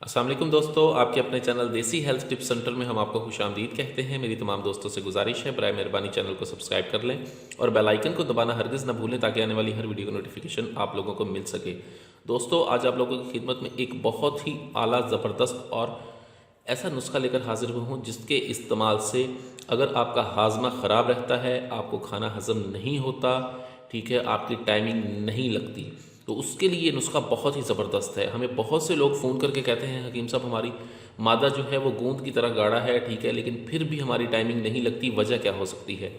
अस्सलाम वालेकुम दोस्तों, आपके अपने चैनल देसी हेल्थ टिप्स सेंटर में हम आपको खुशामदीद कहते हैं। मेरी तमाम दोस्तों से गुजारिश है बराए मेहरबानी चैनल को सब्सक्राइब कर लें और बेल आइकन को दबाना हरगिज़ ना भूलें ताकि आने वाली हर वीडियो का नोटिफिकेशन आप लोगों को मिल सके। दोस्तों, आज आप लोगों की खिदमत में एक बहुत ही आला ज़बरदस्त और ऐसा नुस्खा लेकर हाजिर हुआ हूँ जिसके इस्तेमाल से अगर आपका हाजमा ख़राब रहता है, आपको खाना हज़म नहीं होता, ठीक है, आपकी टाइमिंग नहीं लगती, तो उसके लिए ये नुस्खा बहुत ही ज़बरदस्त है। हमें बहुत से लोग फ़ोन करके कहते हैं हकीम साहब हमारी मादा जो है वो गूंद की तरह गाढ़ा है, ठीक है, लेकिन फिर भी हमारी टाइमिंग नहीं लगती, वजह क्या हो सकती है?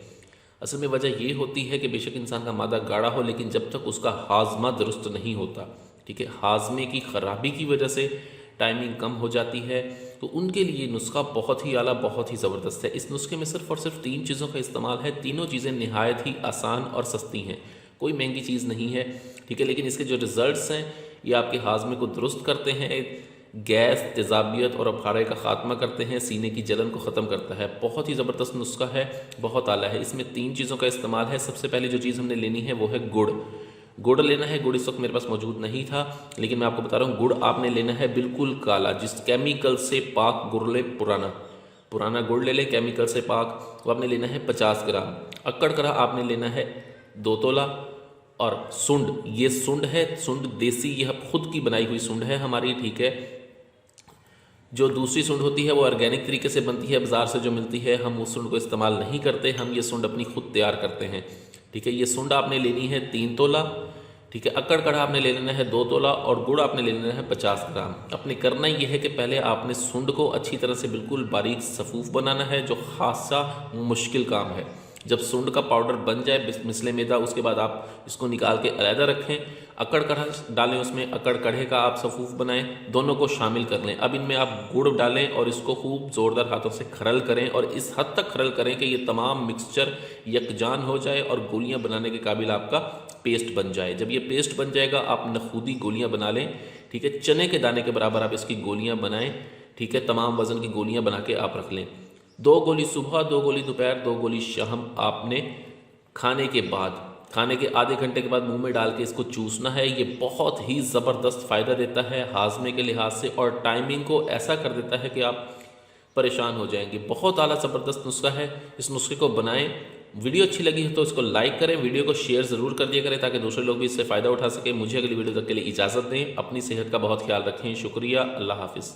असल में वजह ये होती है कि बेशक इंसान का मादा गाढ़ा हो लेकिन जब तक उसका हाजमा दुरुस्त नहीं होता, ठीक है, हाजमे की ख़राबी की वजह से टाइमिंग कम हो जाती है, तो उनके लिए नुस्खा बहुत ही आला, बहुत ही ज़बरदस्त है। इस नुस्खे में सिर्फ़ और सिर्फ 3 चीज़ों का इस्तेमाल है। तीनों चीज़ें नहायत ही आसान और सस्ती हैं, कोई महंगी चीज़ नहीं है, ठीक है, लेकिन इसके जो रिज़ल्ट्स हैं ये आपके हाजमे को दुरुस्त करते हैं, गैस, तेज़ाबियत और अफारे का ख़ात्मा करते हैं, सीने की जलन को ख़त्म करता है। बहुत ही ज़बरदस्त नुस्खा है, बहुत आला है। इसमें 3 चीज़ों का इस्तेमाल है। सबसे पहले जो चीज़ हमने लेनी है वो है गुड़। गुड़ लेना है। गुड़ इस वक्त मेरे पास मौजूद नहीं था, लेकिन मैं आपको बता रहा हूँ गुड़ आपने लेना है बिल्कुल काला, जिस केमिकल से पाक गुड़ ले, पुराना गुड़ ले लें केमिकल से पाक। वो आपने लेना है 50 ग्राम। अक्कड़ करा आपने लेना है 2 तोला। और सुंड, ये सुंड है, सुंड देसी, यह खुद की बनाई हुई सुंड है हमारी, ठीक है। जो दूसरी सुंड होती है वो ऑर्गेनिक तरीके से बनती है, बाज़ार से जो मिलती है, हम उस सुंड को इस्तेमाल नहीं करते, हम ये सुंड अपनी खुद तैयार करते हैं, ठीक है। ये सुंड आपने लेनी है 3 तोला, ठीक है। अक्कड़ कड़ा आपने ले लेना है 2 तोला और गुड़ आपने ले लेना है 50 ग्राम। अपने करना ये है कि पहले आपने सुंड को अच्छी तरह से बिल्कुल बारीक सफ़ूफ बनाना है, जो खासा मुश्किल काम है। जब सुंड का पाउडर बन जाए मिसले मैदा, उसके बाद आप इसको निकाल के अलहदा रखें। अक्कड़ कड़ा डालें, उसमें अक्कड़ कड़े का आप सफ़ूफ बनाएं, दोनों को शामिल कर लें। अब इनमें आप गुड़ डालें और इसको खूब ज़ोरदार हाथों से खरल करें और इस हद तक खरल करें कि ये तमाम मिक्सचर यकजान हो जाए और गोलियां बनाने के काबिल आपका पेस्ट बन जाए। जब ये पेस्ट बन जाएगा आप नखूदी गोलियां बना लें, ठीक है। चने के दाने के बराबर आप इसकी गोलियां बनाएं, ठीक है। तमाम वज़न की गोलियां बना के आप रख लें। 2 गोली सुबह, 2 गोली दोपहर, 2 गोली शाम आपने खाने के बाद, खाने के आधे घंटे के बाद मुंह में डाल के इसको चूसना है। ये बहुत ही ज़बरदस्त फ़ायदा देता है हाजमे के लिहाज से और टाइमिंग को ऐसा कर देता है कि आप परेशान हो जाएंगे। बहुत आला ज़बरदस्त नुस्खा है, इस नुस्खे को बनाएं। वीडियो अच्छी लगी है तो इसको लाइक करें, वीडियो को शेयर ज़रूर कर दिया करें ताकि दूसरे लोग भी इससे फ़ायदा उठा सकें। मुझे अगली वीडियो तक के लिए इजाज़त दें। अपनी सेहत का बहुत ख्याल रखें। शुक्रिया। अल्लाह हाफिज़।